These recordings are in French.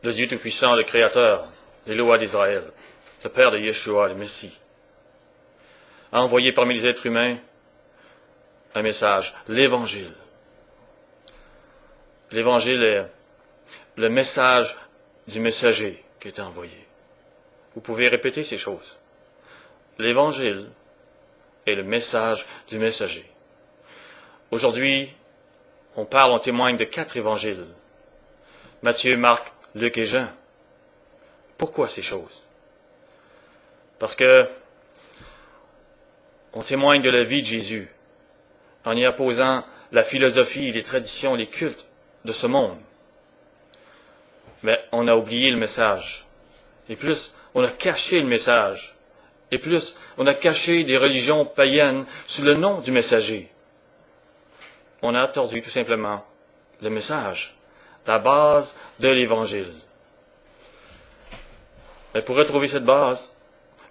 le Dieu Tout-Puissant, le Créateur, les lois d'Israël, le Père de Yeshua, le Messie, a envoyé parmi les êtres humains un message, l'Évangile. L'Évangile est le message du messager qui est envoyé. Vous pouvez répéter ces choses. L'Évangile est le message du messager. Aujourd'hui, on témoigne de 4 évangiles. Matthieu, Marc, Luc et Jean. Pourquoi ces choses? Parce que on témoigne de la vie de Jésus en y apposant la philosophie, les traditions, les cultes de ce monde. Mais on a oublié le message. Et plus, on a caché le message. Et plus, on a caché des religions païennes sous le nom du messager. On a tordu tout simplement le message, la base de l'Évangile. Mais pour retrouver cette base,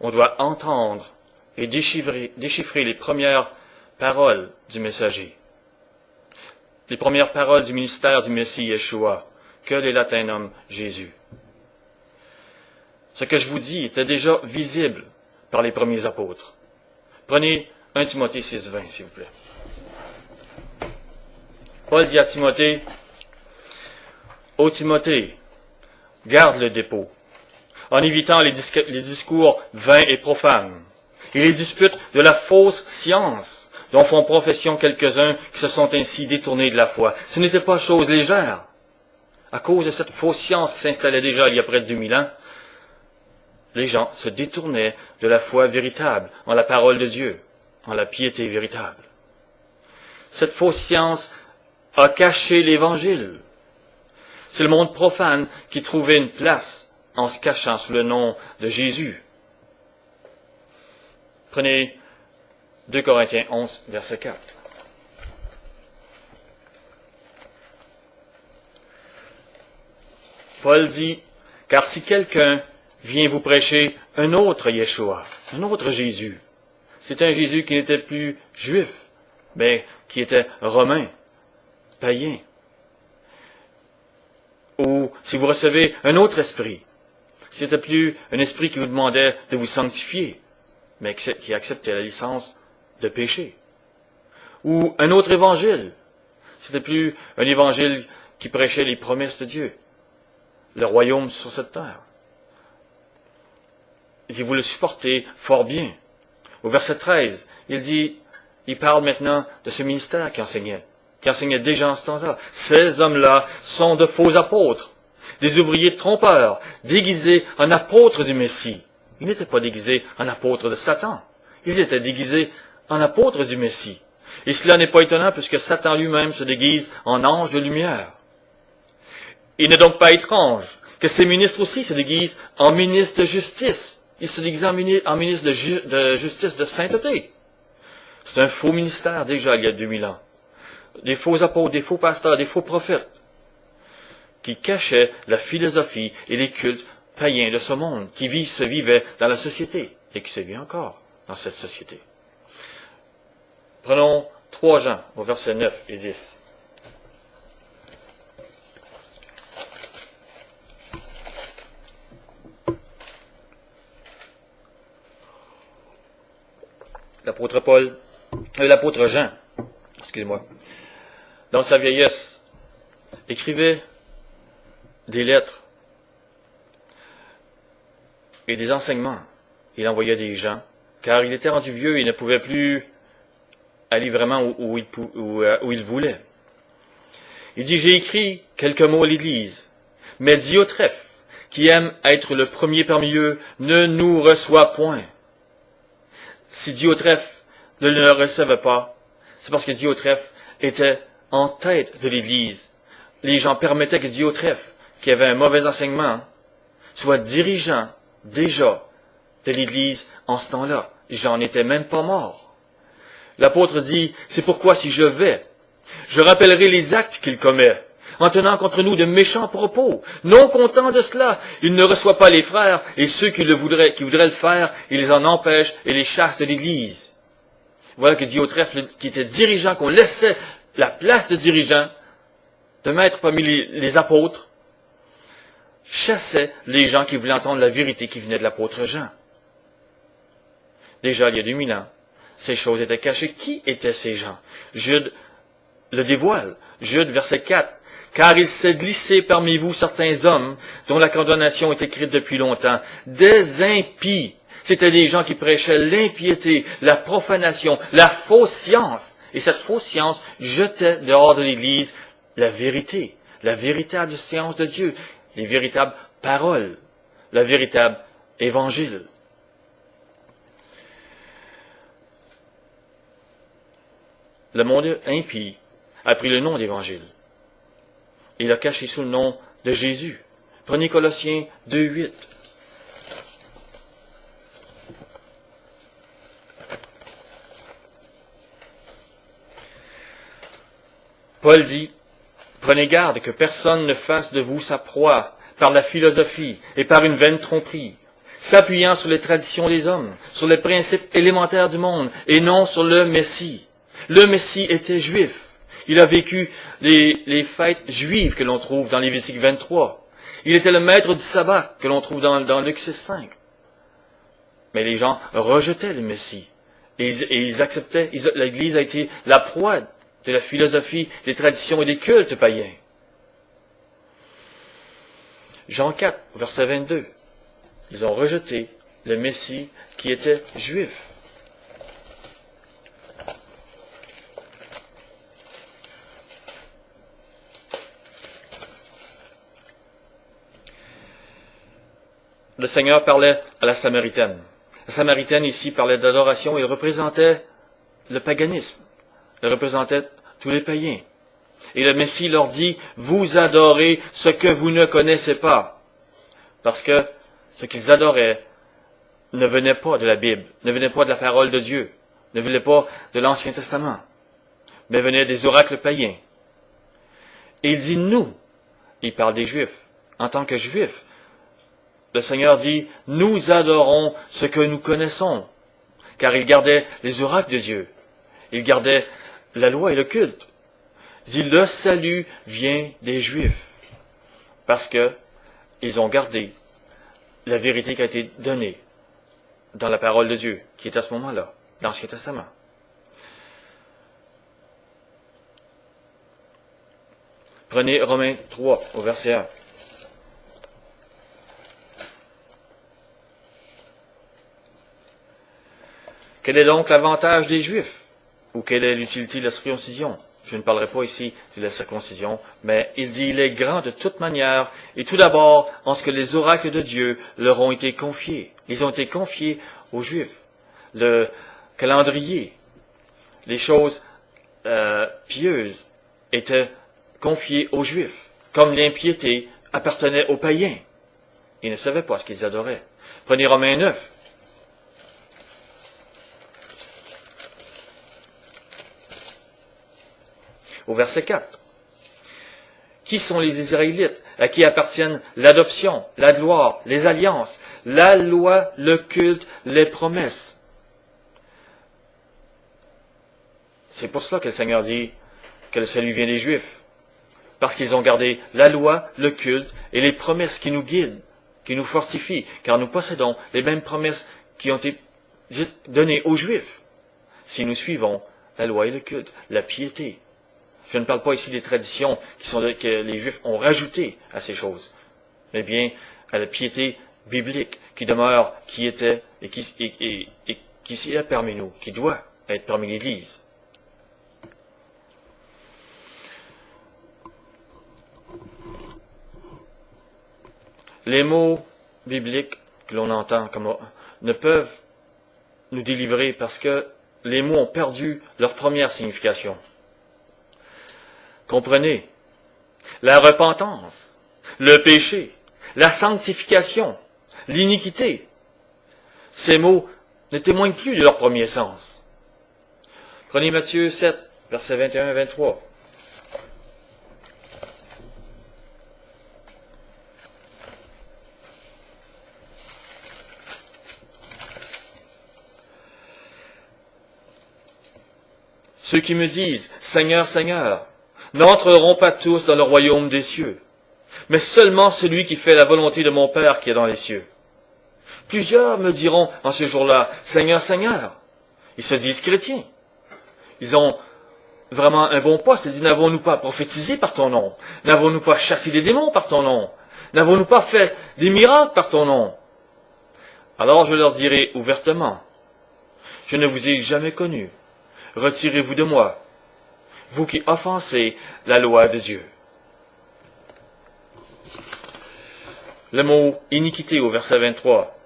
on doit entendre et déchiffrer les premières paroles du messager. Les premières paroles du ministère du Messie Yeshua, que les latins nomment Jésus. Ce que je vous dis était déjà visible par les premiers apôtres. Prenez 1 Timothée 6,20, s'il vous plaît. Paul dit à Timothée, « Ô Timothée, garde le dépôt, en évitant les discours vains et profanes, et les disputes de la fausse science, dont font profession quelques-uns qui se sont ainsi détournés de la foi. Ce n'était pas chose légère. À cause de cette fausse science qui s'installait déjà il y a près de 2000 ans, les gens se détournaient de la foi véritable, en la parole de Dieu, en la piété véritable. Cette fausse science a caché l'Évangile. C'est le monde profane qui trouvait une place en se cachant sous le nom de Jésus. Prenez 2 Corinthiens 11, verset 4. Paul dit, « Car si quelqu'un vient vous prêcher un autre Yeshua, un autre Jésus, c'est un Jésus qui n'était plus juif, mais qui était romain, païen. Ou si vous recevez un autre esprit, c'était plus un esprit qui vous demandait de vous sanctifier, mais qui acceptait la licence de péché. Ou un autre évangile, c'était plus un évangile qui prêchait les promesses de Dieu, le royaume sur cette terre. Il dit, vous le supportez fort bien. Au verset 13, il parle maintenant de ce ministère qui enseignait déjà en ce temps-là. Ces hommes-là sont de faux apôtres, des ouvriers trompeurs, déguisés en apôtres du Messie. Ils n'étaient pas déguisés en apôtres de Satan. Ils étaient déguisés en apôtres du Messie. Et cela n'est pas étonnant puisque Satan lui-même se déguise en ange de lumière. Il n'est donc pas étrange que ces ministres aussi se déguisent en ministres de justice. Ils se déguisent en ministres de justice, de sainteté. C'est un faux ministère déjà il y a 2000 ans. Des faux apôtres, des faux pasteurs, des faux prophètes qui cachaient la philosophie et les cultes païens de ce monde, qui se vivaient dans la société et qui se vit encore dans cette société. Prenons 3 Jean au verset 9 et 10. L'apôtre Jean, dans sa vieillesse, écrivait des lettres et des enseignements. Il envoyait des gens, car il était rendu vieux et il ne pouvait plus aller vraiment où il voulait. Il dit, j'ai écrit quelques mots à l'Église, mais Diotrephe, qui aime être le premier parmi eux, ne nous reçoit point. Si Diotrephe ne le recevait pas, c'est parce que Diotrephe était en tête de l'Église. Les gens permettaient que Diotrephe, qui avait un mauvais enseignement, soit dirigeant déjà de l'Église en ce temps-là. J'en étais même pas mort. L'apôtre dit, c'est pourquoi si je vais, je rappellerai les actes qu'il commet, en tenant contre nous de méchants propos. Non content de cela, il ne reçoit pas les frères, et ceux qui voudraient le faire, il les en empêche et les chasse de l'Église. Voilà que Diotrephe, qui était dirigeant, qu'on laissait la place de dirigeant, de mettre parmi les apôtres, chassait les gens qui voulaient entendre la vérité qui venait de l'apôtre Jean. Déjà, il y a 2000 ans, ces choses étaient cachées. Qui étaient ces gens? Jude le dévoile. Jude, verset 4. Car il s'est glissé parmi vous certains hommes dont la condamnation est écrite depuis longtemps, des impies. C'étaient des gens qui prêchaient l'impiété, la profanation, la fausse science. Et cette fausse science jetait dehors de l'Église la vérité, la véritable science de Dieu, les véritables paroles, le véritable évangile. Le monde impie a pris le nom d'évangile. Il l'a caché sous le nom de Jésus. Prenez Colossiens 2:8. Paul dit, prenez garde que personne ne fasse de vous sa proie par la philosophie et par une vaine tromperie, s'appuyant sur les traditions des hommes, sur les principes élémentaires du monde, et non sur le Messie. Le Messie était juif. Il a vécu les fêtes juives que l'on trouve dans Lévitique 23. Il était le maître du sabbat que l'on trouve dans Luc 6:5. Mais les gens rejetaient le Messie. Et ils acceptaient, l'Église a été la proie de la philosophie, des traditions et des cultes païens. Jean 4, verset 22. Ils ont rejeté le Messie qui était juif. Le Seigneur parlait à la Samaritaine. La Samaritaine ici parlait d'adoration et représentait le paganisme. Elle représentait tous les païens. Et le Messie leur dit, vous adorez ce que vous ne connaissez pas. Parce que ce qu'ils adoraient ne venait pas de la Bible, ne venait pas de la parole de Dieu, ne venait pas de l'Ancien Testament, mais venait des oracles païens. Et il dit nous, il parle des Juifs, en tant que Juifs. Le Seigneur dit, nous adorons ce que nous connaissons, car il gardait les oracles de Dieu, il gardait la loi et le culte. Il dit, le salut vient des Juifs, parce que ils ont gardé la vérité qui a été donnée dans la parole de Dieu, qui est à ce moment-là, dans l'Ancien Testament. Prenez Romains 3, au verset 1. Quel est donc l'avantage des Juifs? Ou quelle est l'utilité de la circoncision? Je ne parlerai pas ici de la circoncision, mais il dit, il est grand de toute manière, et tout d'abord en ce que les oracles de Dieu leur ont été confiés. Ils ont été confiés aux Juifs. Le calendrier, les choses pieuses étaient confiées aux Juifs, comme l'impiété appartenait aux païens. Ils ne savaient pas ce qu'ils adoraient. Prenez Romains 9. Au verset 4. Qui sont les Israélites à qui appartiennent l'adoption, la gloire, les alliances, la loi, le culte, les promesses? C'est pour cela que le Seigneur dit que le salut vient des Juifs. Parce qu'ils ont gardé la loi, le culte et les promesses qui nous guident, qui nous fortifient, car nous possédons les mêmes promesses qui ont été données aux Juifs, si nous suivons la loi et le culte, la piété. Je ne parle pas ici des traditions que les Juifs ont rajoutées à ces choses, mais bien à la piété biblique qui demeure, qui était et qui est parmi nous, qui doit être parmi l'Église. Les mots bibliques que l'on entend ne peuvent nous délivrer parce que les mots ont perdu leur première signification. Comprenez, la repentance, le péché, la sanctification, l'iniquité, ces mots ne témoignent plus de leur premier sens. Prenez Matthieu 7, versets 21 et 23. Ceux qui me disent, Seigneur, Seigneur, n'entreront pas tous dans le royaume des cieux, mais seulement celui qui fait la volonté de mon Père qui est dans les cieux. Plusieurs me diront en ce jour-là, Seigneur, Seigneur. Ils se disent chrétiens. Ils ont vraiment un bon poste. Ils disent, n'avons-nous pas prophétisé par ton nom? N'avons-nous pas chassé des démons par ton nom? N'avons-nous pas fait des miracles par ton nom? Alors je leur dirai ouvertement, je ne vous ai jamais connu. Retirez-vous de moi, vous qui offensez la loi de Dieu. Le mot iniquité au verset 23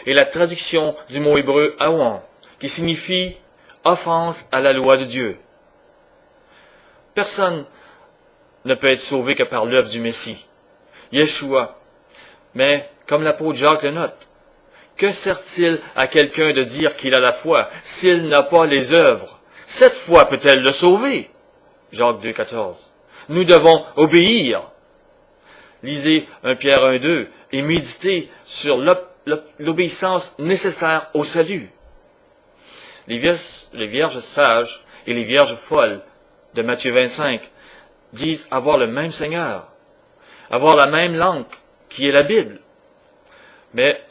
est la traduction du mot hébreu awan, qui signifie offense à la loi de Dieu. Personne ne peut être sauvé que par l'œuvre du Messie, Yeshua. Mais, comme l'apôtre Jacques le note, que sert-il à quelqu'un de dire qu'il a la foi s'il n'a pas les œuvres? Cette foi peut-elle le sauver? Jacques 2,14. Nous devons obéir. Lisez 1 Pierre 1,2 et méditez sur l'obéissance nécessaire au salut. Les vierges sages et les vierges folles de Matthieu 25 disent avoir le même Seigneur, avoir la même langue qui est la Bible. Mais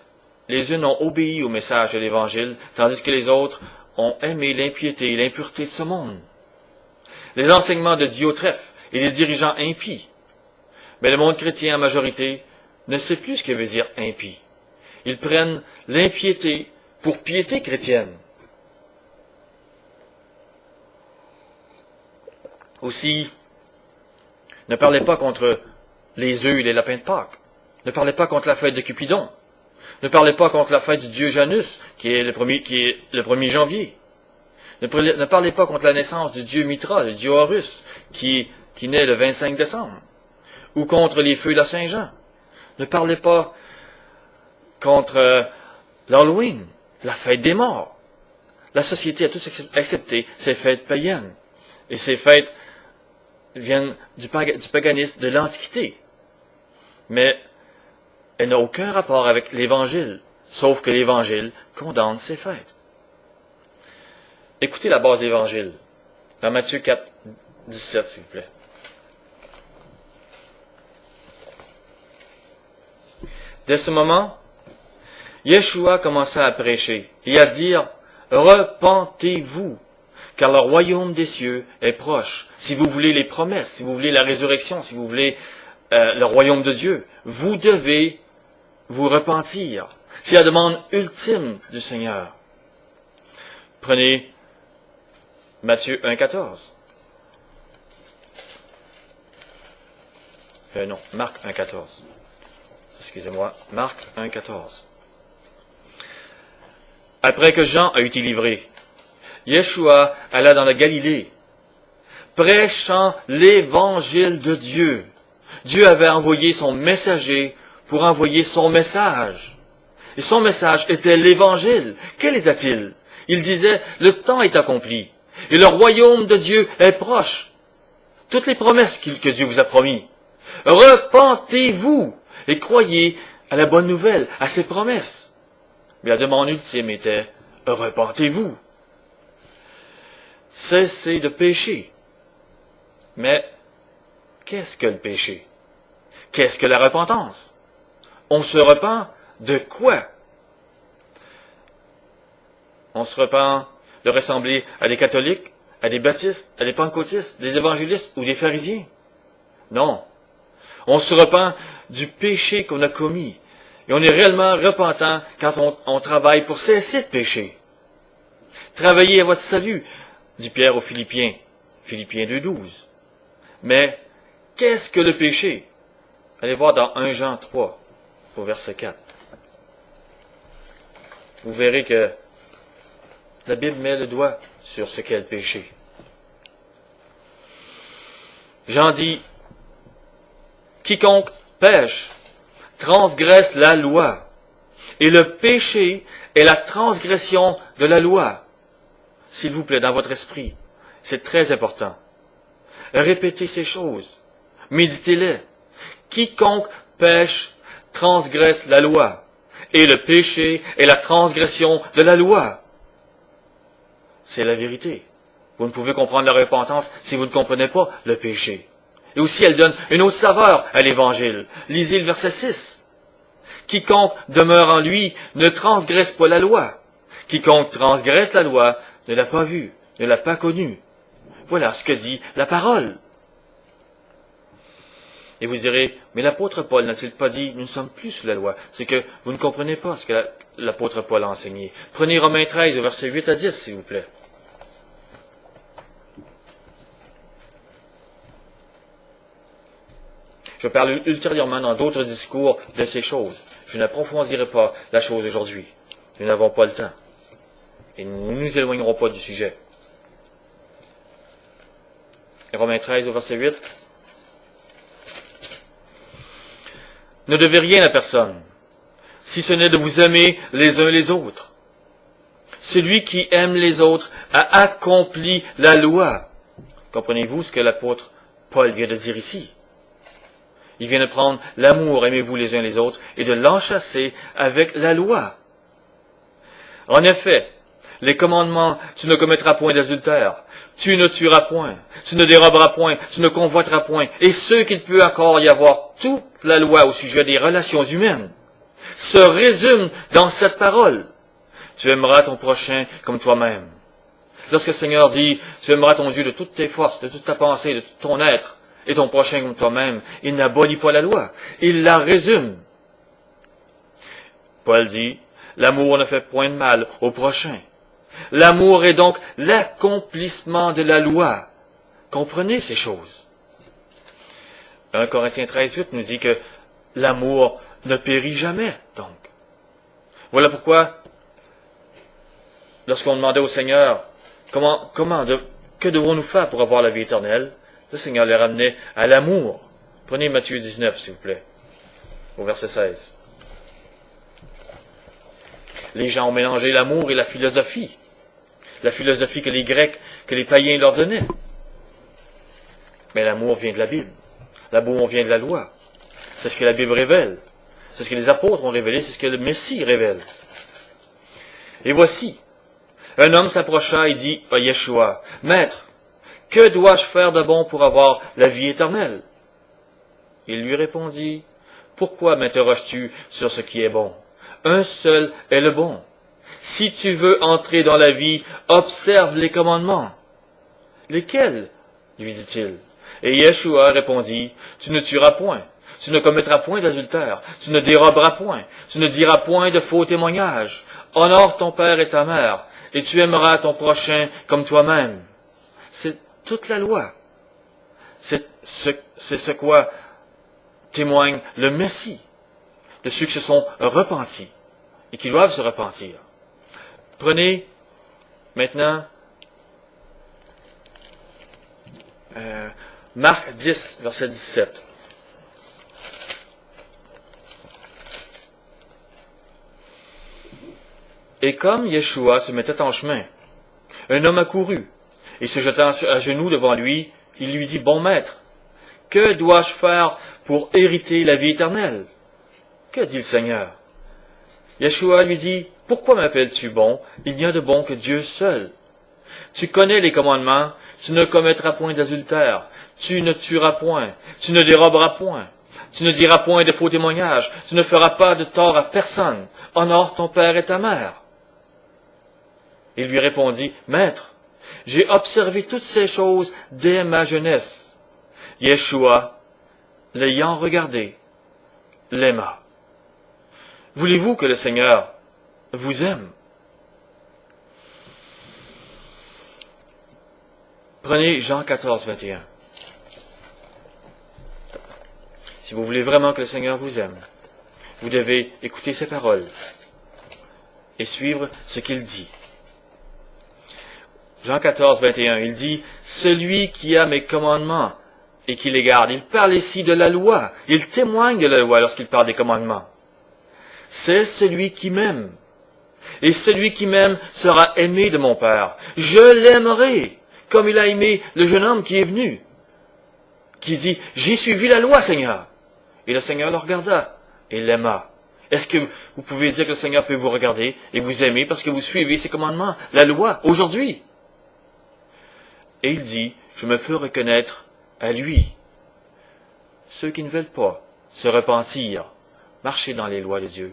les unes ont obéi au message de l'Évangile, tandis que les autres ont aimé l'impiété et l'impureté de ce monde. Les enseignements de Diotrephe et des dirigeants impies. Mais le monde chrétien en majorité ne sait plus ce que veut dire impie. Ils prennent l'impiété pour piété chrétienne. Aussi, ne parlez pas contre les œufs et les lapins de Pâques. Ne parlez pas contre la fête de Cupidon. Ne parlez pas contre la fête du dieu Janus, qui est le 1er janvier. Ne parlez pas contre la naissance du dieu Mitra, le dieu Horus, qui naît le 25 décembre. Ou contre les feux de la Saint-Jean. Ne parlez pas contre l'Halloween, la fête des morts. La société a tous accepté ces fêtes païennes. Et ces fêtes viennent du paganisme de l'Antiquité. Mais elle n'a aucun rapport avec l'Évangile, sauf que l'Évangile condamne ces fêtes. Écoutez la base de l'Évangile, dans Matthieu 4, 17, s'il vous plaît. Dès ce moment, Yeshua commença à prêcher et à dire, « Repentez-vous, car le royaume des cieux est proche. » Si vous voulez les promesses, si vous voulez la résurrection, si vous voulez le royaume de Dieu, vous devez vous repentir. C'est la demande ultime du Seigneur. Prenez Matthieu 1,14. Non, Marc 1,14. Excusez-moi, Marc 1,14. Après que Jean a été livré, Yeshua alla dans la Galilée, prêchant l'évangile de Dieu. Dieu avait envoyé son messager pour envoyer son message. Et son message était l'évangile. Quel était-il? Il disait, le temps est accompli, et le royaume de Dieu est proche. Toutes les promesses que Dieu vous a promis. Repentez-vous et croyez à la bonne nouvelle, à ses promesses. Mais la demande ultime était, repentez-vous. Cessez de pécher. Mais qu'est-ce que le péché? Qu'est-ce que la repentance? On se repent de quoi? On se repent de ressembler à des catholiques, à des baptistes, à des pentecôtistes, des évangélistes ou des pharisiens? Non. On se repent du péché qu'on a commis. Et on est réellement repentant quand on travaille pour cesser de pécher. Travaillez à votre salut, dit Pierre aux Philippiens, Philippiens 2,12. Mais qu'est-ce que le péché? Allez voir dans 1 Jean 3, au verset 4. Vous verrez que la Bible met le doigt sur ce qu'est le péché. Jean dit, quiconque pêche transgresse la loi, et le péché est la transgression de la loi. S'il vous plaît, dans votre esprit, c'est très important. Répétez ces choses, méditez-les. Quiconque pêche transgresse la loi, et le péché est la transgression de la loi. C'est la vérité. Vous ne pouvez comprendre la repentance si vous ne comprenez pas le péché. Et aussi, elle donne une autre saveur à l'Évangile. Lisez le verset 6. Quiconque demeure en lui ne transgresse pas la loi. Quiconque transgresse la loi ne l'a pas vue, ne l'a pas connue. Voilà ce que dit la parole. Et vous direz, mais l'apôtre Paul n'a-t-il pas dit, nous ne sommes plus sous la loi? C'est que vous ne comprenez pas ce que l'apôtre Paul a enseigné. Prenez Romains 13, versets 8 à 10, s'il vous plaît. Je parle ultérieurement dans d'autres discours de ces choses. Je n'approfondirai pas la chose aujourd'hui. Nous n'avons pas le temps. Et nous ne nous éloignerons pas du sujet. Romains 13, verset 8. Ne devez rien à personne, si ce n'est de vous aimer les uns les autres. Celui qui aime les autres a accompli la loi. Comprenez-vous ce que l'apôtre Paul vient de dire ici? Il vient de prendre l'amour, aimez-vous les uns les autres, et de l'enchasser avec la loi. En effet, les commandements, tu ne commettras point d'adultère, tu ne tueras point, tu ne déroberas point, tu ne convoiteras point, et ce qu'il peut encore y avoir toute la loi au sujet des relations humaines, se résume dans cette parole. Tu aimeras ton prochain comme toi-même. Lorsque le Seigneur dit, tu aimeras ton Dieu de toutes tes forces, de toute ta pensée, de tout ton être, et ton prochain comme toi-même, il n'abolit pas la loi, il la résume. Paul dit, l'amour ne fait point de mal au prochain. L'amour est donc l'accomplissement de la loi. Comprenez ces choses. 1 Corinthiens 13, 8 nous dit que l'amour ne périt jamais, donc. Voilà pourquoi, lorsqu'on demandait au Seigneur, que devons-nous faire pour avoir la vie éternelle? Le Seigneur les ramenait à l'amour. Prenez Matthieu 19, s'il vous plaît, au verset 16. Les gens ont mélangé l'amour et la philosophie. La philosophie que les Grecs, que les païens leur donnaient. Mais l'amour vient de la Bible. L'amour vient de la loi. C'est ce que la Bible révèle. C'est ce que les apôtres ont révélé. C'est ce que le Messie révèle. Et voici, un homme s'approcha et dit à Yeshua, « Maître, que dois-je faire de bon pour avoir la vie éternelle? » Il lui répondit, « Pourquoi m'interroges-tu sur ce qui est bon? Un seul est le bon. Si tu veux entrer dans la vie, observe les commandements. » « Lesquels? » lui dit-il. Et Yeshua répondit, « Tu ne tueras point, tu ne commettras point d'adultère, tu ne déroberas point, tu ne diras point de faux témoignages. Honore ton père et ta mère, et tu aimeras ton prochain comme toi-même. » C'est toute la loi. C'est ce quoi témoigne le Messie, de ceux qui se sont repentis et qui doivent se repentir. Prenez maintenant Marc 10, verset 17. Et comme Yeshua se mettait en chemin, un homme accourut, et se jetant à genoux devant lui, il lui dit, « Bon maître, que dois-je faire pour hériter la vie éternelle? » Que dit le Seigneur? Yeshua lui dit, « Pourquoi m'appelles-tu bon? Il n'y a de bon que Dieu seul. Tu connais les commandements, tu ne commettras point d'adultère, tu ne tueras point, tu ne déroberas point, tu ne diras point de faux témoignages, tu ne feras pas de tort à personne, honore ton père et ta mère. » Il lui répondit, « Maître, j'ai observé toutes ces choses dès ma jeunesse. » Yeshua, l'ayant regardé, l'aima. Voulez-vous que le Seigneur vous aime? Prenez Jean 14, 21. Si vous voulez vraiment que le Seigneur vous aime, vous devez écouter ses paroles et suivre ce qu'il dit. Jean 14, 21, il dit, « Celui qui a mes commandements et qui les garde. » Il parle ici de la loi. Il témoigne de la loi lorsqu'il parle des commandements. « C'est celui qui m'aime. Et celui qui m'aime sera aimé de mon Père. Je l'aimerai, comme il a aimé le jeune homme qui est venu, qui dit, « J'ai suivi la loi, Seigneur. » Et le Seigneur le regarda et l'aima. Est-ce que vous pouvez dire que le Seigneur peut vous regarder et vous aimer parce que vous suivez ses commandements, la loi, aujourd'hui? Et il dit, « Je me fais reconnaître à lui. ceux qui ne veulent pas se repentir, marcher dans les lois de Dieu,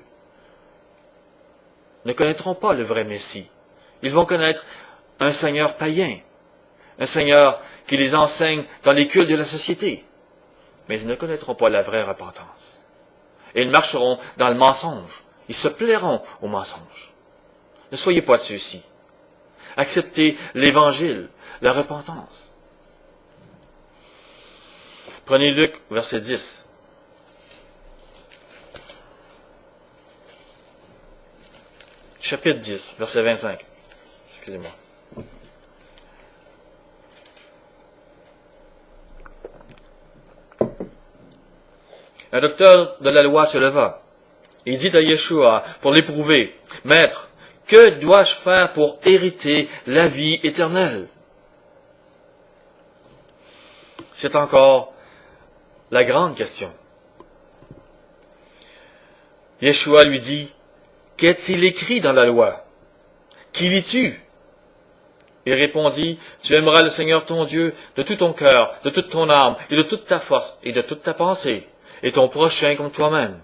ne connaîtront pas le vrai Messie. Ils vont connaître un Seigneur païen, un Seigneur qui les enseigne dans les cultes de la société. Mais ils ne connaîtront pas la vraie repentance. Et ils marcheront dans le mensonge. Ils se plairont au mensonge. Ne soyez pas de ceux-ci. Acceptez l'Évangile, la repentance. Prenez Luc, verset 10. Chapitre 10, verset 25. Excusez-moi. Un docteur de la loi se leva. Il dit à Yeshua, pour l'éprouver, « Maître, que dois-je faire pour hériter la vie éternelle ?» C'est encore la grande question. Yeshua lui dit, « Qu'est-il écrit dans la loi? Qui lis-tu » Il répondit, « Tu aimeras le Seigneur ton Dieu de tout ton cœur, de toute ton âme, et de toute ta force, et de toute ta pensée, et ton prochain comme toi-même. »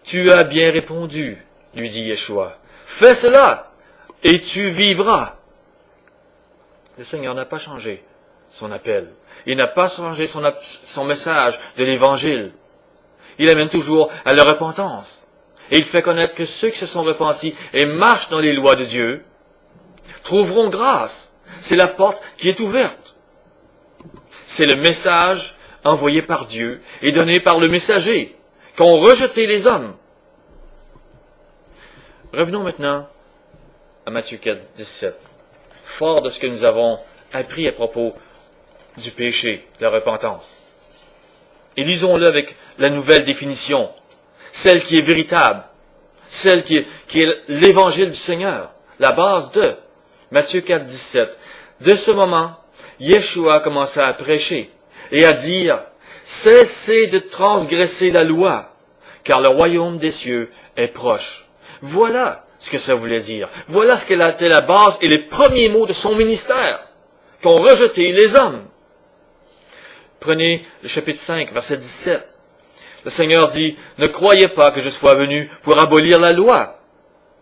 Tu as bien répondu, lui dit Yeshua. Fais cela, et tu vivras. Le Seigneur n'a pas changé son appel. Il n'a pas changé son message de l'Évangile. Il amène toujours à la repentance. Et il fait connaître que ceux qui se sont repentis et marchent dans les lois de Dieu trouveront grâce. C'est la porte qui est ouverte. C'est le message envoyé par Dieu et donné par le messager qu'ont rejeté les hommes. Revenons maintenant à Matthieu 4, 17. Fort de ce que nous avons appris à propos du péché, de la repentance. Et lisons-le avec la nouvelle définition, celle qui est véritable, celle qui est l'évangile du Seigneur, la base de Matthieu 4, 17. De ce moment, Yeshua commença à prêcher et à dire, « Cessez de transgresser la loi, car le royaume des cieux est proche. » Voilà ce que ça voulait dire. Voilà ce qu'elle a été la base et les premiers mots de son ministère, qu'ont rejeté les hommes. Prenez le chapitre 5, verset 17. Le Seigneur dit, « Ne croyez pas que je sois venu pour abolir la loi. »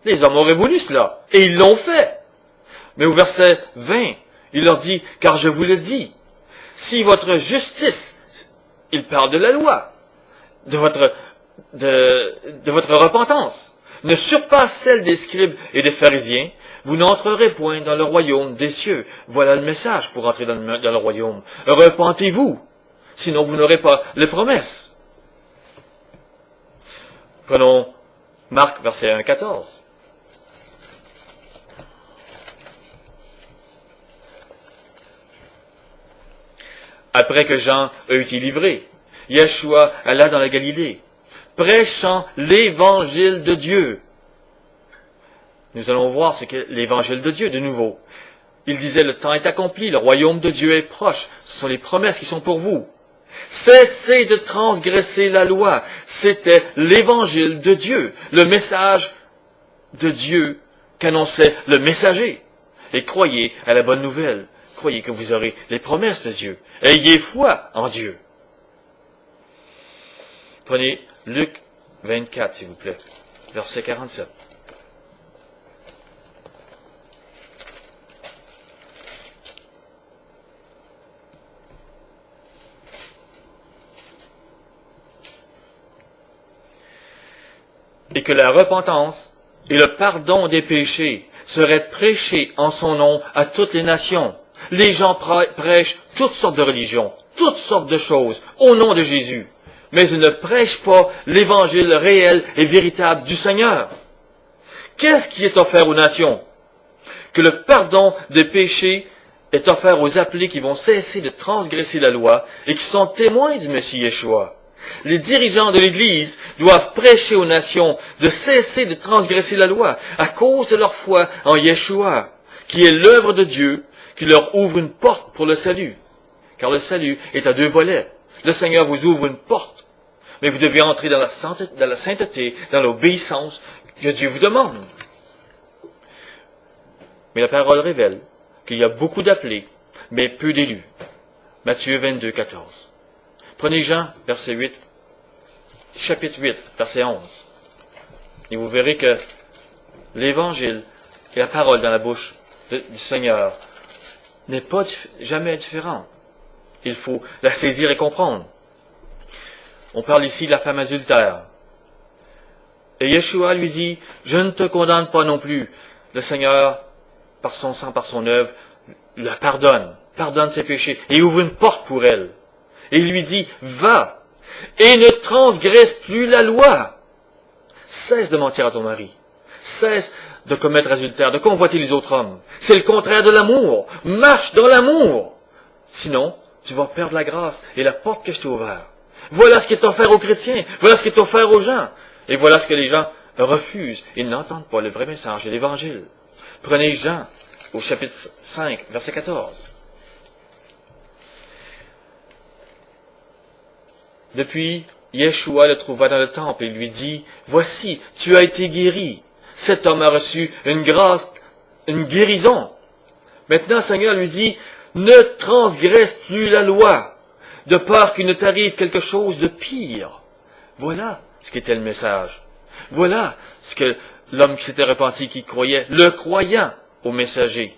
Les hommes auraient voulu cela, et ils l'ont fait. Mais au verset 20, il leur dit, « Car je vous le dis, si votre justice, il parle de la loi, de votre repentance, ne surpasse celle des scribes et des pharisiens, vous n'entrerez point dans le royaume des cieux. » Voilà le message pour entrer dans le royaume. Repentez-vous, sinon vous n'aurez pas les promesses. Prenons Marc, verset 1, 14. Après que Jean a été livré, Yeshua alla dans la Galilée, prêchant l'évangile de Dieu. Nous allons voir ce qu'est l'évangile de Dieu de nouveau. Il disait, le temps est accompli, le royaume de Dieu est proche. Ce sont les promesses qui sont pour vous. Cessez de transgresser la loi. C'était l'évangile de Dieu, le message de Dieu qu'annonçait le messager. Et croyez à la bonne nouvelle. Croyez que vous aurez les promesses de Dieu. Ayez foi en Dieu. Prenez Luc 24, s'il vous plaît, verset 47. Et que la repentance et le pardon des péchés seraient prêchés en son nom à toutes les nations. Les gens prêchent toutes sortes de religions, toutes sortes de choses, au nom de Jésus. Mais ils ne prêchent pas l'évangile réel et véritable du Seigneur. Qu'est-ce qui est offert aux nations? Que le pardon des péchés est offert aux appelés qui vont cesser de transgresser la loi et qui sont témoins du Messie Yeshua. Les dirigeants de l'Église doivent prêcher aux nations de cesser de transgresser la loi à cause de leur foi en Yeshua, qui est l'œuvre de Dieu, qui leur ouvre une porte pour le salut. Car le salut est à deux volets. Le Seigneur vous ouvre une porte, mais vous devez entrer dans la sainteté, dans l'obéissance que Dieu vous demande. Mais la parole révèle qu'il y a beaucoup d'appelés, mais peu d'élus. Matthieu 22, 14. Prenez Jean, verset 8, chapitre 8, verset 11. Et vous verrez que l'Évangile et la parole dans la bouche du Seigneur n'est pas jamais différente. Il faut la saisir et comprendre. On parle ici de la femme adultère. Et Yeshua lui dit, je ne te condamne pas non plus. Le Seigneur, par son sang, par son œuvre, la pardonne ses péchés et ouvre une porte pour elle. Et il lui dit, va et ne transgresse plus la loi. Cesse de mentir à ton mari. Cesse de commettre adultère, de convoiter les autres hommes. C'est le contraire de l'amour. Marche dans l'amour. Sinon, tu vas perdre la grâce et la porte que je t'ai ouverte. Voilà ce qui est offert aux chrétiens. Voilà ce qui est offert aux gens. Et voilà ce que les gens refusent. Ils n'entendent pas le vrai message de l'Évangile. Prenez Jean au chapitre 5, verset 14. Depuis, Yeshua le trouva dans le temple et lui dit, « Voici, tu as été guéri. Cet homme a reçu une grâce, une guérison. » Maintenant, le Seigneur lui dit, « Ne transgresse plus la loi, de peur qu'il ne t'arrive quelque chose de pire. » Voilà ce qu'était le message. Voilà ce que l'homme qui s'était repenti, qui croyait, le croyant au messager,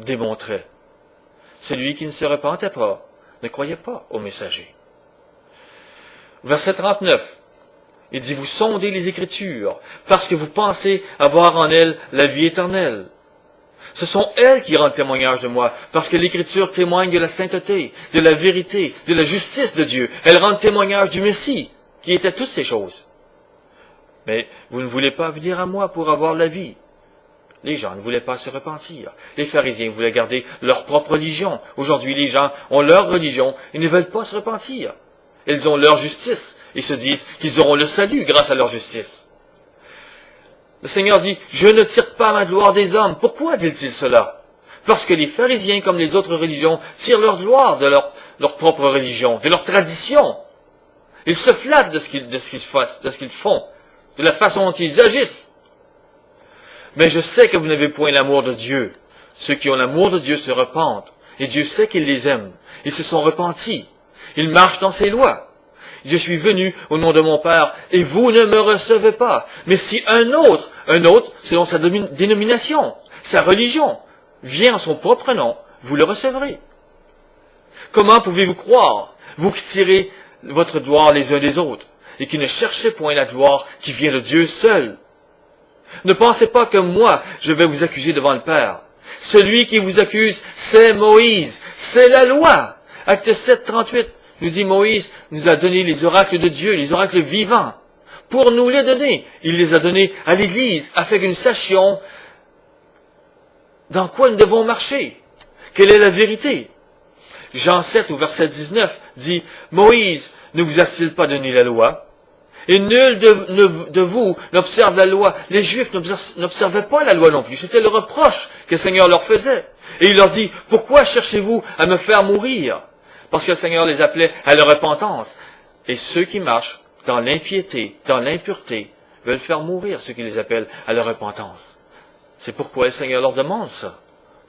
démontrait. Celui qui ne se repentait pas, ne croyait pas au messager. Verset 39, il dit, vous sondez les Écritures, parce que vous pensez avoir en elles la vie éternelle. Ce sont elles qui rendent témoignage de moi, parce que l'Écriture témoigne de la sainteté, de la vérité, de la justice de Dieu. Elles rendent témoignage du Messie, qui était toutes ces choses. Mais vous ne voulez pas venir à moi pour avoir la vie. Les gens ne voulaient pas se repentir. Les pharisiens voulaient garder leur propre religion. Aujourd'hui, les gens ont leur religion et ne veulent pas se repentir. Ils ont leur justice et se disent qu'ils auront le salut grâce à leur justice. Le Seigneur dit, je ne tire pas ma gloire des hommes. Pourquoi dit-il cela? Parce que les pharisiens, comme les autres religions, tirent leur gloire de leur propre religion, de leur tradition. Ils se flattent de ce qu'ils font, de la façon dont ils agissent. Mais je sais que vous n'avez point l'amour de Dieu. Ceux qui ont l'amour de Dieu se repentent, et Dieu sait qu'ils les aime. Ils se sont repentis. Ils marchent dans ses lois. Je suis venu au nom de mon Père, et vous ne me recevez pas. Mais si un autre, selon sa dénomination, sa religion, vient en son propre nom, vous le recevrez. Comment pouvez-vous croire, vous qui tirez votre gloire les uns des autres, et qui ne cherchez point la gloire qui vient de Dieu seul? Ne pensez pas que moi, je vais vous accuser devant le Père. Celui qui vous accuse, c'est Moïse, c'est la loi. Acte 7, 38, nous dit Moïse nous a donné les oracles de Dieu, les oracles vivants, pour nous les donner. Il les a donnés à l'Église, afin que nous sachions dans quoi nous devons marcher. Quelle est la vérité? Jean 7, au verset 19, dit, Moïse ne vous a-t-il pas donné la loi? Et nul de vous n'observe la loi. Les Juifs n'observaient pas la loi non plus. C'était le reproche que le Seigneur leur faisait. Et il leur dit, pourquoi cherchez-vous à me faire mourir? Parce que le Seigneur les appelait à la repentance. Et ceux qui marchent dans l'impiété, dans l'impureté, veulent faire mourir ceux qui les appellent à la repentance. C'est pourquoi le Seigneur leur demande ça.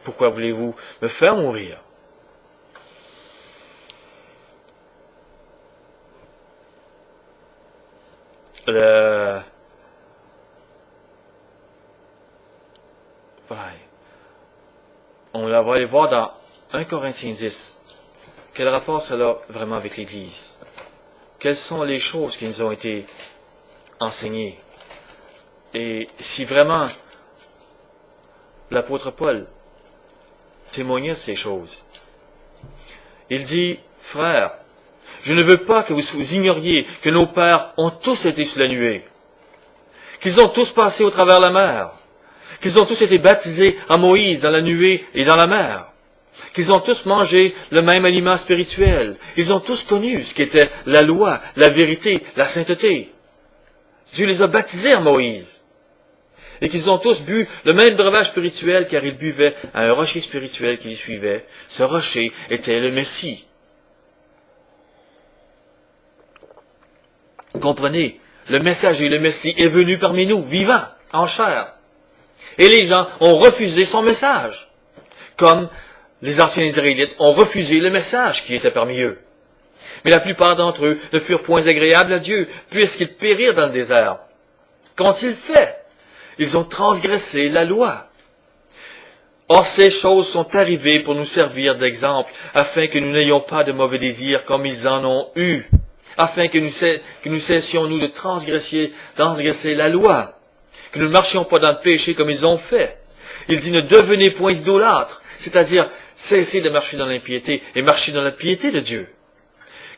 Pourquoi voulez-vous me faire mourir? On va aller voir dans 1 Corinthiens 10. Quel rapport cela a vraiment avec l'Église? Quelles sont les choses qui nous ont été enseignées? Et si vraiment l'apôtre Paul témoignait de ces choses, il dit, frères, je ne veux pas que vous ignoriez que nos pères ont tous été sous la nuée, qu'ils ont tous passé au travers la mer, qu'ils ont tous été baptisés en Moïse dans la nuée et dans la mer, qu'ils ont tous mangé le même aliment spirituel, ils ont tous connu ce qu'était la loi, la vérité, la sainteté. Dieu les a baptisés en Moïse, et qu'ils ont tous bu le même breuvage spirituel car ils buvaient à un rocher spirituel qui les suivait. Ce rocher était le Messie. Comprenez, le messager, le Messie est venu parmi nous, vivant, en chair. Et les gens ont refusé son message, comme les anciens Israélites ont refusé le message qui était parmi eux. Mais la plupart d'entre eux ne furent point agréables à Dieu, puisqu'ils périrent dans le désert. Qu'ont-ils fait? Ils ont transgressé la loi. Or ces choses sont arrivées pour nous servir d'exemple, afin que nous n'ayons pas de mauvais désirs comme ils en ont eu, afin que nous cessions, nous, de transgresser la loi, que nous ne marchions pas dans le péché comme ils ont fait. Il dit, ne devenez point idolâtres, c'est-à-dire cessez de marcher dans l'impiété et marcher dans la piété de Dieu.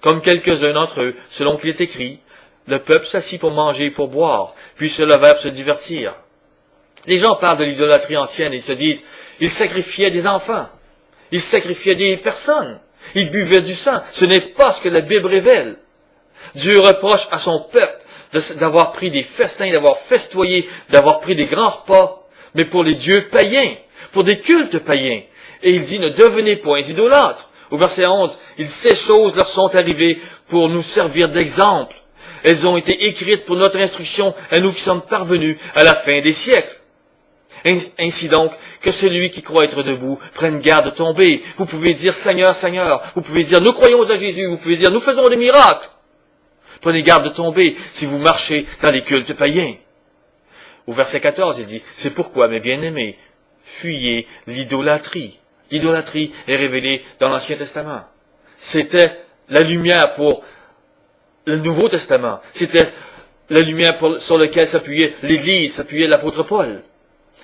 Comme quelques-uns d'entre eux, selon qu'il est écrit, le peuple s'assit pour manger et pour boire, puis se levèrent pour se divertir. Les gens parlent de l'idolâtrie ancienne et ils se disent, ils sacrifiaient des enfants, ils sacrifiaient des personnes, ils buvaient du sang. Ce n'est pas ce que la Bible révèle. Dieu reproche à son peuple d'avoir pris des festins, d'avoir festoyé, d'avoir pris des grands repas, mais pour les dieux païens, pour des cultes païens. Et il dit, ne devenez point idolâtres. Au verset 11, ces choses leur sont arrivées pour nous servir d'exemple. Elles ont été écrites pour notre instruction à nous qui sommes parvenus à la fin des siècles. Ainsi donc, que celui qui croit être debout prenne garde de tomber. Vous pouvez dire, Seigneur, Seigneur. Vous pouvez dire, nous croyons à Jésus. Vous pouvez dire, nous faisons des miracles. Prenez garde de tomber si vous marchez dans les cultes païens. Au verset 14, il dit, c'est pourquoi, mes bien-aimés, fuyez l'idolâtrie. L'idolâtrie est révélée dans l'Ancien Testament. C'était la lumière pour le Nouveau Testament. C'était la lumière sur laquelle s'appuyait l'Église, s'appuyait l'apôtre Paul.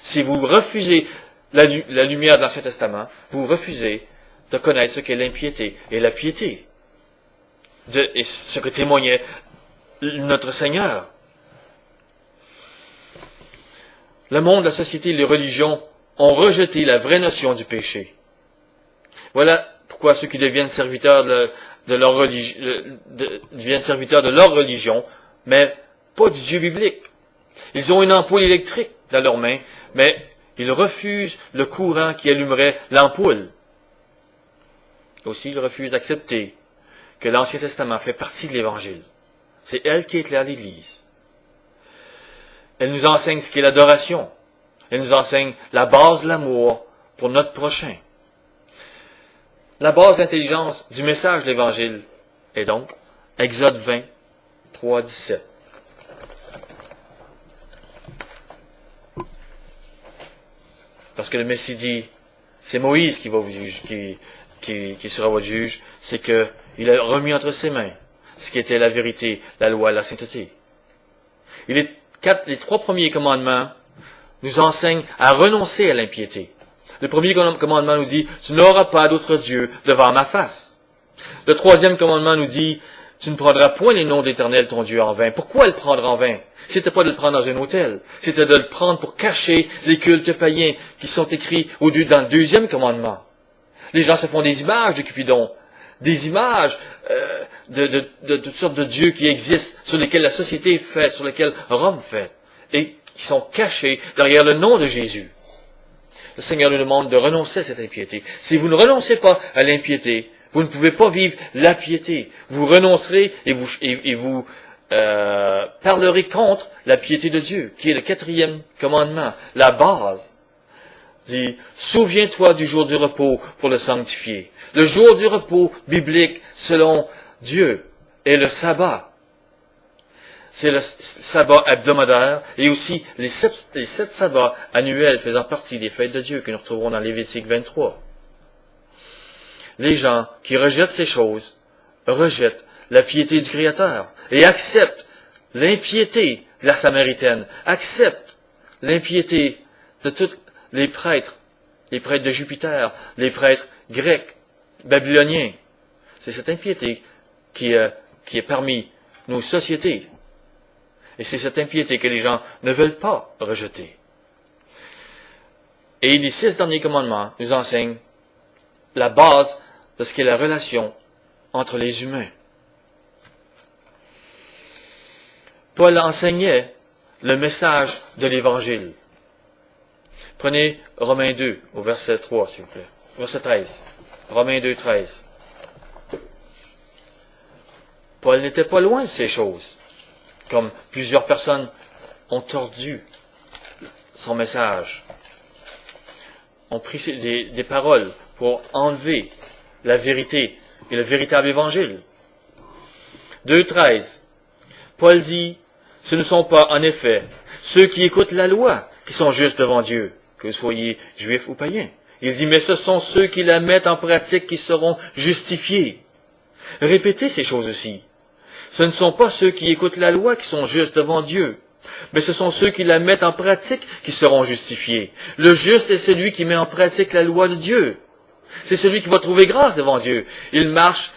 Si vous refusez la lumière de l'Ancien Testament, vous refusez de connaître ce qu'est l'impiété et la piété. Et ce que témoignait notre Seigneur. Le monde, la société et les religions ont rejeté la vraie notion du péché. Voilà pourquoi ceux qui deviennent serviteurs de leur religion, mais pas du Dieu biblique. Ils ont une ampoule électrique dans leurs mains, mais ils refusent le courant qui allumerait l'ampoule. Aussi, ils refusent d'accepter que l'Ancien Testament fait partie de l'Évangile. C'est elle qui éclaire l'Église. Elle nous enseigne ce qu'est l'adoration. Elle nous enseigne la base de l'amour pour notre prochain. La base d'intelligence du message de l'Évangile est donc Exode 20, 3, 17. Lorsque le Messie dit, c'est Moïse qui va vous juger, qui sera votre juge, c'est que il a remis entre ses mains ce qui était la vérité, la loi, la sainteté. Et les 3 premiers commandements nous enseignent à renoncer à l'impiété. Le premier commandement nous dit, tu n'auras pas d'autre Dieu devant ma face. Le 3e commandement nous dit, tu ne prendras point les noms d'Éternel ton Dieu en vain. Pourquoi le prendre en vain? C'était pas de le prendre dans un hôtel. C'était de le prendre pour cacher les cultes païens qui sont écrits dans le 2e commandement. Les gens se font des images de Cupidon, des images de toutes sortes de dieux qui existent, sur lesquels la société est faite, sur lesquels Rome fait, et qui sont cachés derrière le nom de Jésus. Le Seigneur nous demande de renoncer à cette impiété. Si vous ne renoncez pas à l'impiété, vous ne pouvez pas vivre la piété. Vous renoncerez et vous parlerez contre la piété de Dieu, qui est le 4e commandement, la base. Dit, souviens-toi du jour du repos pour le sanctifier. Le jour du repos biblique, selon Dieu, est le sabbat. C'est le sabbat hebdomadaire et aussi les 7 sabbats annuels faisant partie des fêtes de Dieu que nous retrouverons dans Lévitique 23. Les gens qui rejettent ces choses rejettent la piété du Créateur et acceptent l'impiété de la Samaritaine, acceptent l'impiété de tous les prêtres de Jupiter, les prêtres grecs, babyloniens. C'est cette impiété qui est parmi nos sociétés. Et c'est cette impiété que les gens ne veulent pas rejeter. Et les 6 derniers commandements nous enseignent la base de ce qu'est la relation entre les humains. Paul enseignait le message de l'Évangile. Prenez Romains 2, au verset 3, s'il vous plaît. Verset 13. Romains 2, 13. Paul n'était pas loin de ces choses. Comme plusieurs personnes ont tordu son message, ont pris des paroles pour enlever la vérité et le véritable évangile. 2,13. Paul dit, ce ne sont pas, en effet, ceux qui écoutent la loi qui sont justes devant Dieu, que vous soyez juifs ou païens. Il dit, mais ce sont ceux qui la mettent en pratique qui seront justifiés. Répétez ces choses aussi. Ce ne sont pas ceux qui écoutent la loi qui sont justes devant Dieu, mais ce sont ceux qui la mettent en pratique qui seront justifiés. Le juste est celui qui met en pratique la loi de Dieu. C'est celui qui va trouver grâce devant Dieu. Il marche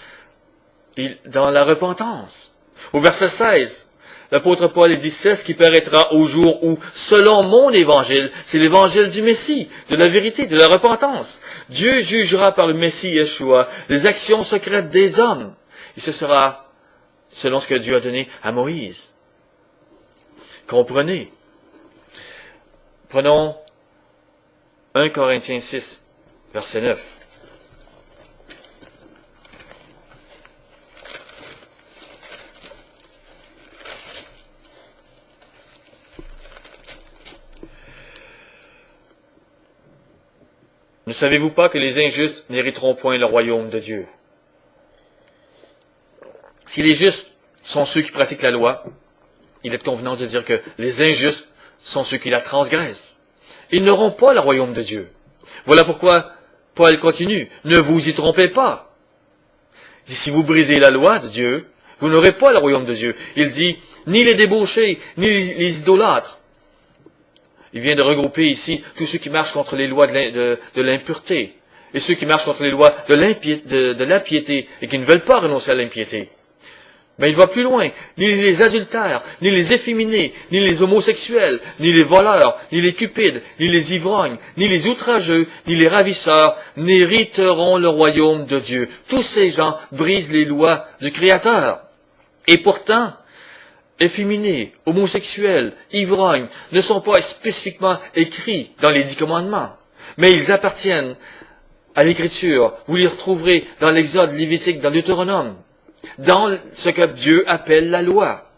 dans la repentance. Au verset 16, l'apôtre Paul dit, c'est ce qui paraîtra au jour où, selon mon évangile, c'est l'évangile du Messie, de la vérité, de la repentance. Dieu jugera par le Messie Yeshua les actions secrètes des hommes. Et ce sera selon ce que Dieu a donné à Moïse. Comprenez. Prenons 1 Corinthiens 6, verset 9. Ne savez-vous pas que les injustes n'hériteront point le royaume de Dieu? Si les justes sont ceux qui pratiquent la loi, il est convenant de dire que les injustes sont ceux qui la transgressent. Ils n'auront pas le royaume de Dieu. Voilà pourquoi Paul continue. Ne vous y trompez pas. Il dit, si vous brisez la loi de Dieu, vous n'aurez pas le royaume de Dieu. Il dit, ni les débauchés, ni les idolâtres. Il vient de regrouper ici tous ceux qui marchent contre les lois de l'impureté et ceux qui marchent contre les lois de l'impiété et qui ne veulent pas renoncer à l'impiété. Mais il va plus loin. Ni les adultères, ni les efféminés, ni les homosexuels, ni les voleurs, ni les cupides, ni les ivrognes, ni les outrageux, ni les ravisseurs n'hériteront le royaume de Dieu. Tous ces gens brisent les lois du Créateur. Et pourtant, efféminés, homosexuels, ivrognes ne sont pas spécifiquement écrits dans les 10 commandements, mais ils appartiennent à l'Écriture. Vous les retrouverez dans l'Exode, Lévitique, dans Deutéronome, dans ce que Dieu appelle la loi.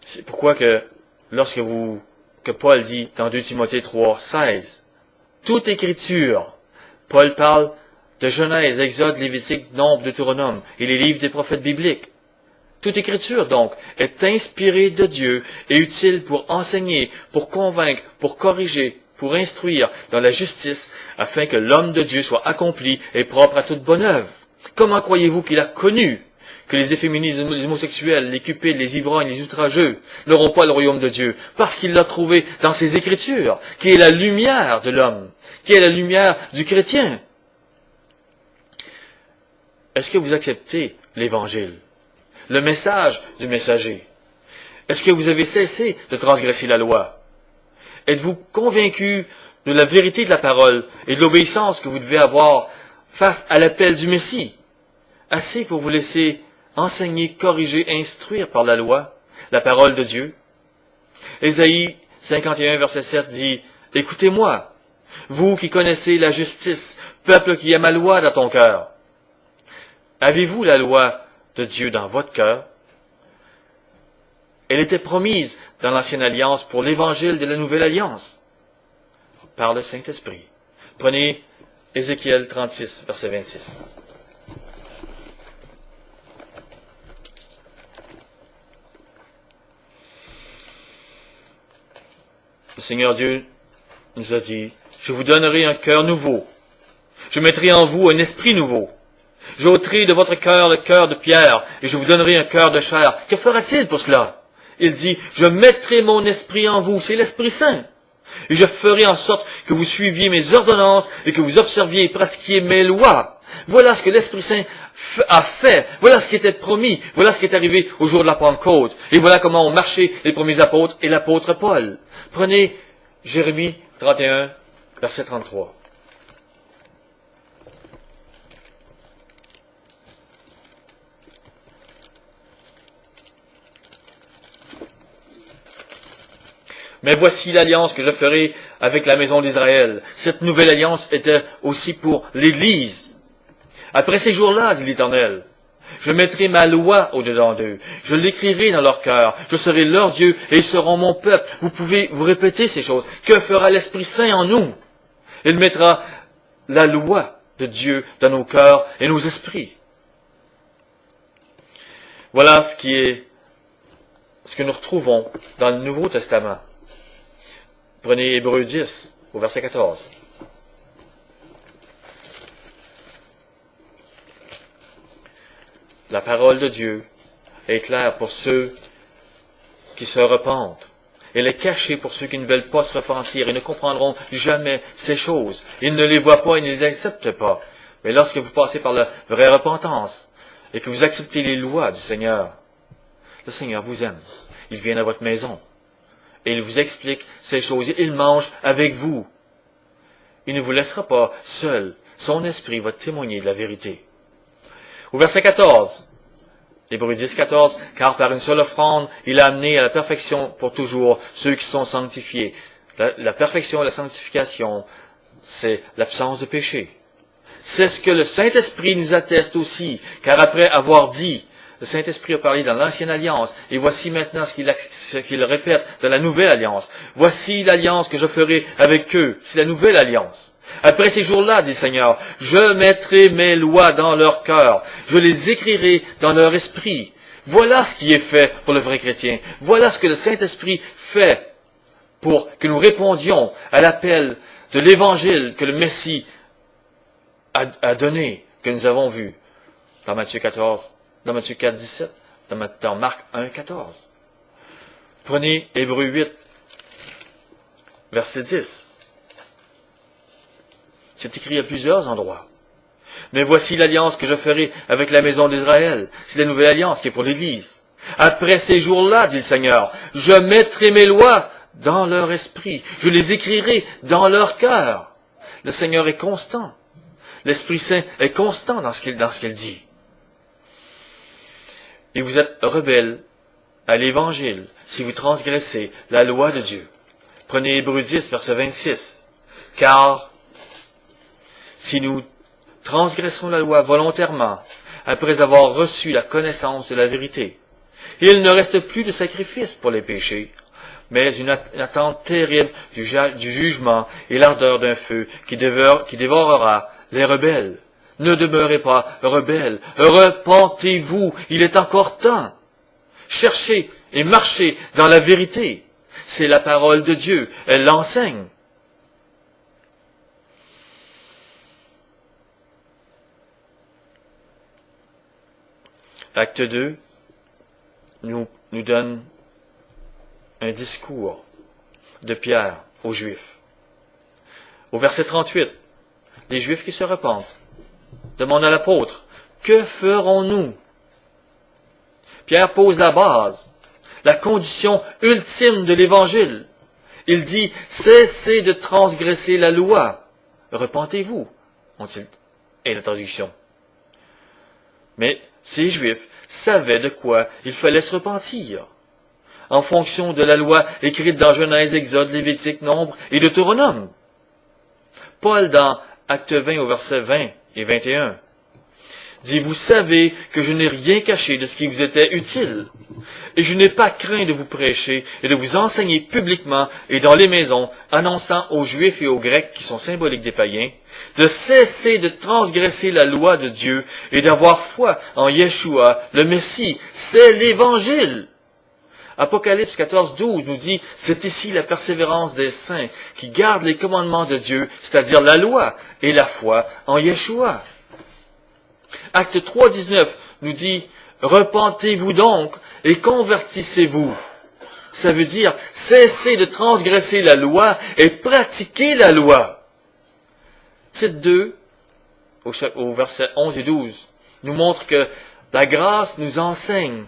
C'est pourquoi que Paul dit dans 2 Timothée 3, 16, toute Écriture, Paul parle de Genèse, Exode, Lévitique, Nombre, Deutéronome et les livres des prophètes bibliques. Toute Écriture, donc, est inspirée de Dieu et utile pour enseigner, pour convaincre, pour corriger, pour instruire dans la justice, afin que l'homme de Dieu soit accompli et propre à toute bonne œuvre. Comment croyez-vous qu'il a connu que les efféminés, les homosexuels, les cupides, les ivrognes, les outrageux n'auront pas le royaume de Dieu? Parce qu'il l'a trouvé dans ses Écritures, qui est la lumière de l'homme, qui est la lumière du chrétien. Est-ce que vous acceptez l'Évangile, le message du messager? Est-ce que vous avez cessé de transgresser la loi? Êtes-vous convaincu de la vérité de la parole et de l'obéissance que vous devez avoir face à l'appel du Messie? Assez pour vous laisser enseigner, corriger, instruire par la loi, la parole de Dieu. Ésaïe 51, verset 7 dit, « Écoutez-moi, vous qui connaissez la justice, peuple qui aime la loi dans ton cœur. » Avez-vous la loi de Dieu dans votre cœur? Elle était promise dans l'Ancienne Alliance pour l'Évangile de la Nouvelle Alliance, par le Saint-Esprit. Prenez Ézéchiel 36, verset 26. Le Seigneur Dieu nous a dit, « Je vous donnerai un cœur nouveau. Je mettrai en vous un esprit nouveau. J'ôterai de votre cœur le cœur de pierre, et je vous donnerai un cœur de chair. » Que fera-t-il pour cela? Il dit, « Je mettrai mon esprit en vous. » C'est l'Esprit Saint. « Et je ferai en sorte que vous suiviez mes ordonnances et que vous observiez et pratiquiez mes lois. » Voilà ce que l'Esprit Saint a fait. Voilà ce qui était promis. Voilà ce qui est arrivé au jour de la Pentecôte. Et voilà comment ont marché les premiers apôtres et l'apôtre Paul. Prenez Jérémie 31, verset 33. Mais voici l'alliance que je ferai avec la maison d'Israël. Cette nouvelle alliance était aussi pour l'Église. Après ces jours-là, dit l'Éternel, je mettrai ma loi au-dedans d'eux. Je l'écrirai dans leur cœur. Je serai leur Dieu et ils seront mon peuple. Vous pouvez vous répéter ces choses. Que fera l'Esprit Saint en nous? Il mettra la loi de Dieu dans nos cœurs et nos esprits. Voilà ce que nous retrouvons dans le Nouveau Testament. Prenez Hébreux 10, au verset 14. La parole de Dieu est claire pour ceux qui se repentent. Elle est cachée pour ceux qui ne veulent pas se repentir et ne comprendront jamais ces choses. Ils ne les voient pas et ne les acceptent pas. Mais lorsque vous passez par la vraie repentance et que vous acceptez les lois du Seigneur, le Seigneur vous aime. Il vient à votre maison et il vous explique ces choses. Il mange avec vous. Il ne vous laissera pas seul. Son esprit va témoigner de la vérité. Au verset 14, Hébreux 10, 14, « Car par une seule offrande, il a amené à la perfection pour toujours ceux qui sont sanctifiés. » La perfection et la sanctification, c'est l'absence de péché. C'est ce que le Saint-Esprit nous atteste aussi, car après avoir dit, le Saint-Esprit a parlé dans l'Ancienne Alliance, et voici maintenant ce qu'il répète dans la Nouvelle Alliance. « Voici l'alliance que je ferai avec eux. » C'est la Nouvelle Alliance. Après ces jours-là, dit le Seigneur, je mettrai mes lois dans leur cœur, je les écrirai dans leur esprit. Voilà ce qui est fait pour le vrai chrétien. Voilà ce que le Saint-Esprit fait pour que nous répondions à l'appel de l'Évangile que le Messie a donné, que nous avons vu dans Matthieu 14, dans Matthieu 4, 17, dans Marc 1, 14. Prenez Hébreux 8, verset 10. C'est écrit à plusieurs endroits. Mais voici l'alliance que je ferai avec la maison d'Israël. C'est la nouvelle alliance qui est pour l'Église. Après ces jours-là, dit le Seigneur, je mettrai mes lois dans leur esprit. Je les écrirai dans leur cœur. Le Seigneur est constant. L'Esprit Saint est constant dans ce qu'il dit. Et vous êtes rebelles à l'Évangile si vous transgressez la loi de Dieu. Prenez Hébreux 10, verset 26. Car si nous transgressons la loi volontairement, après avoir reçu la connaissance de la vérité, il ne reste plus de sacrifice pour les péchés, mais une attente terrible du jugement et l'ardeur d'un feu qui dévorera les rebelles. Ne demeurez pas rebelles, repentez-vous, il est encore temps. Cherchez et marchez dans la vérité. C'est la parole de Dieu, elle l'enseigne. Acte 2 nous donne un discours de Pierre aux Juifs. Au verset 38, les Juifs qui se repentent demandent à l'apôtre, « Que ferons-nous » Pierre pose la base, la condition ultime de l'Évangile. Il dit, « Cessez de transgresser la loi, repentez-vous » est la traduction. Mais ces Juifs savaient de quoi il fallait se repentir, en fonction de la loi écrite dans Genèse, Exode, Lévitique, Nombre et Deutéronome. Paul, dans Acte 20, au verset 20 et 21, dit, « Vous savez que je n'ai rien caché de ce qui vous était utile, et je n'ai pas craint de vous prêcher et de vous enseigner publiquement et dans les maisons, annonçant aux Juifs et aux Grecs, qui sont symboliques des païens, de cesser de transgresser la loi de Dieu et d'avoir foi en Yeshua, le Messie. C'est l'Évangile. » Apocalypse 14, 12 nous dit, c'est ici la persévérance des saints qui gardent les commandements de Dieu, c'est-à-dire la loi et la foi en Yeshua. Acte 3, 19 nous dit, repentez-vous donc et convertissez-vous. Ça veut dire, cessez de transgresser la loi et pratiquez la loi. Titre 2, au verset 11 et 12, nous montre que la grâce nous enseigne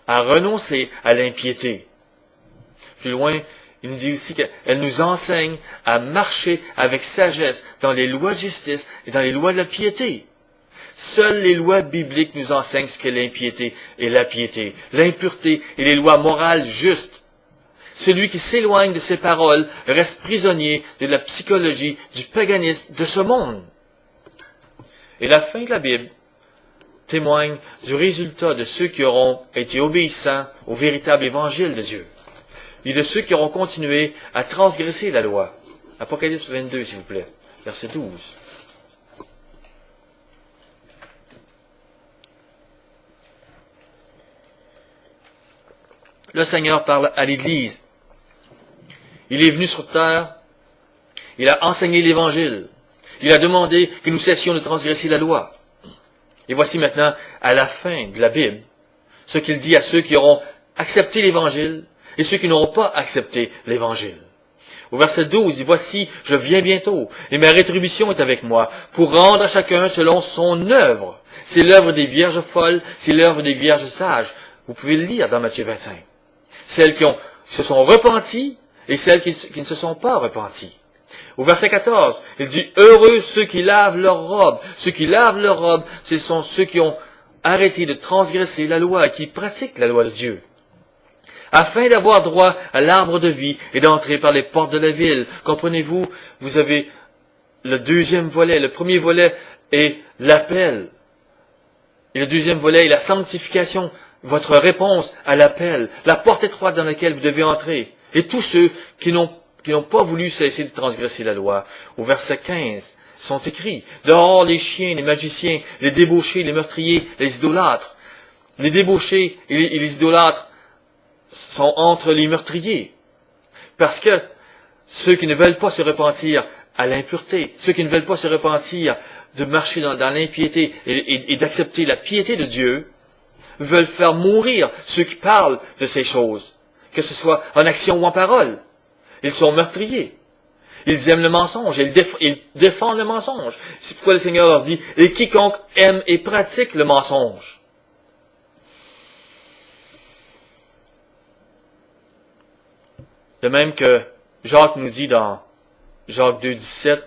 à renoncer à l'impiété. Plus loin, il nous dit aussi qu'elle nous enseigne à marcher avec sagesse dans les lois de justice et dans les lois de la piété. Seules les lois bibliques nous enseignent ce qu'est l'impiété et la piété, l'impureté et les lois morales justes. Celui qui s'éloigne de ces paroles reste prisonnier de la psychologie, du paganisme de ce monde. Et la fin de la Bible témoigne du résultat de ceux qui auront été obéissants au véritable évangile de Dieu et de ceux qui auront continué à transgresser la loi. Apocalypse 22, s'il vous plaît, verset 12. Le Seigneur parle à l'Église. Il est venu sur terre, il a enseigné l'Évangile, il a demandé que nous cessions de transgresser la loi. Et voici maintenant, à la fin de la Bible, ce qu'il dit à ceux qui auront accepté l'Évangile et ceux qui n'auront pas accepté l'Évangile. Au verset 12, il dit, voici, je viens bientôt, et ma rétribution est avec moi, pour rendre à chacun selon son œuvre. C'est l'œuvre des vierges folles, c'est l'œuvre des vierges sages. Vous pouvez le lire dans Matthieu 25. Celles qui se sont repenties et celles qui ne se sont pas repenties. Au verset 14, il dit, heureux ceux qui lavent leurs robes. Ceux qui lavent leurs robes, ce sont ceux qui ont arrêté de transgresser la loi et qui pratiquent la loi de Dieu. Afin d'avoir droit à l'arbre de vie et d'entrer par les portes de la ville. Comprenez-vous, vous avez le deuxième volet. Le premier volet est l'appel. Et le deuxième volet est la sanctification, votre réponse à l'appel, la porte étroite dans laquelle vous devez entrer. Et tous ceux qui n'ont pas voulu cesser de transgresser la loi. Au verset 15, sont écrits, dehors les chiens, les magiciens, les débauchés, les meurtriers, les idolâtres. Les débauchés et les idolâtres sont entre les meurtriers. Parce que ceux qui ne veulent pas se repentir à l'impureté, ceux qui ne veulent pas se repentir de marcher dans l'impiété et d'accepter la piété de Dieu, veulent faire mourir ceux qui parlent de ces choses, que ce soit en action ou en parole. Ils sont meurtriers. Ils aiment le mensonge, ils défendent le mensonge. C'est pourquoi le Seigneur leur dit, et quiconque aime et pratique le mensonge. De même que Jacques nous dit dans Jacques 2, 17,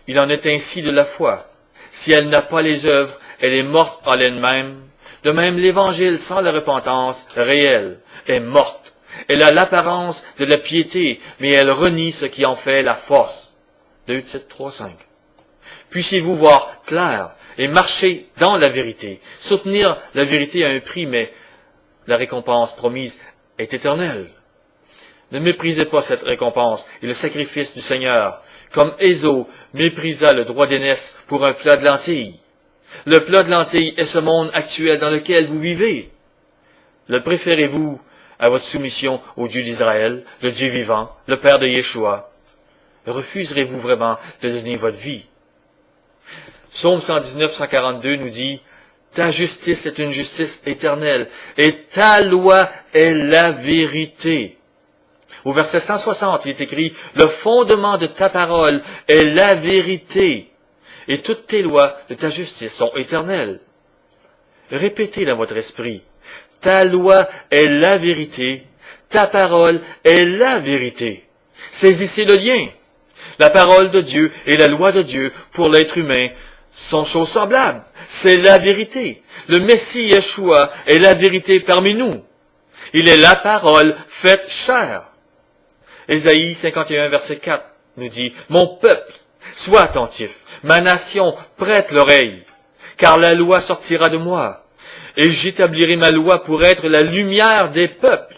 il en est ainsi de la foi. Si elle n'a pas les œuvres, elle est morte en elle-même. De même, l'Évangile sans la repentance réelle est morte. Elle a l'apparence de la piété, mais elle renie ce qui en fait la force. 2, 7, 3, 5. Puissiez-vous voir clair et marcher dans la vérité. Soutenir la vérité a un prix, mais la récompense promise est éternelle. Ne méprisez pas cette récompense et le sacrifice du Seigneur, comme Ésaü méprisa le droit d'aînesse pour un plat de lentilles. Le plat de lentilles est ce monde actuel dans lequel vous vivez. Le préférez-vous à votre soumission au Dieu d'Israël, le Dieu vivant, le Père de Yeshua? Refuserez-vous vraiment de donner votre vie? Psaume 119, 142 nous dit, « Ta justice est une justice éternelle, et ta loi est la vérité. » Au verset 160, il est écrit, « Le fondement de ta parole est la vérité, et toutes tes lois de ta justice sont éternelles. » Répétez dans votre esprit, « Ta loi est la vérité, ta parole est la vérité. » Saisissez le lien. La parole de Dieu et la loi de Dieu pour l'être humain sont choses semblables. C'est la vérité. Le Messie Yeshua est la vérité parmi nous. Il est la parole faite chair. Ésaïe 51, verset 4 nous dit, « Mon peuple, sois attentif, ma nation, prête l'oreille, car la loi sortira de moi, et j'établirai ma loi pour être la lumière des peuples. »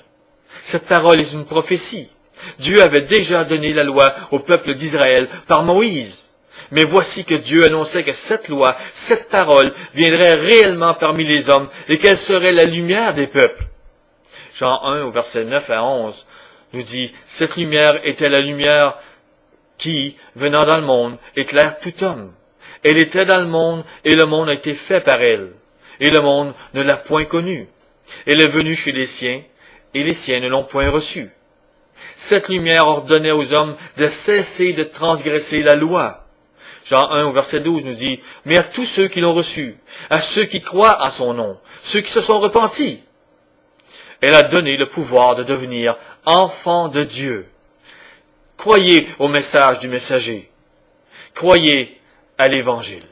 Cette parole est une prophétie. Dieu avait déjà donné la loi au peuple d'Israël par Moïse. Mais voici que Dieu annonçait que cette loi, cette parole, viendrait réellement parmi les hommes et qu'elle serait la lumière des peuples. Jean 1, au verset 9 à 11, nous dit, « Cette lumière était la lumière qui, venant dans le monde, éclaire tout homme. Elle était dans le monde, et le monde a été fait par elle. Et le monde ne l'a point connue. Elle est venue chez les siens, et les siens ne l'ont point reçue. Cette lumière ordonnait aux hommes de cesser de transgresser la loi. » Jean 1 au verset 12 nous dit, « Mais à tous ceux qui l'ont reçu, à ceux qui croient à son nom, ceux qui se sont repentis, elle a donné le pouvoir de devenir enfants de Dieu. » Croyez au message du messager. Croyez à l'Évangile.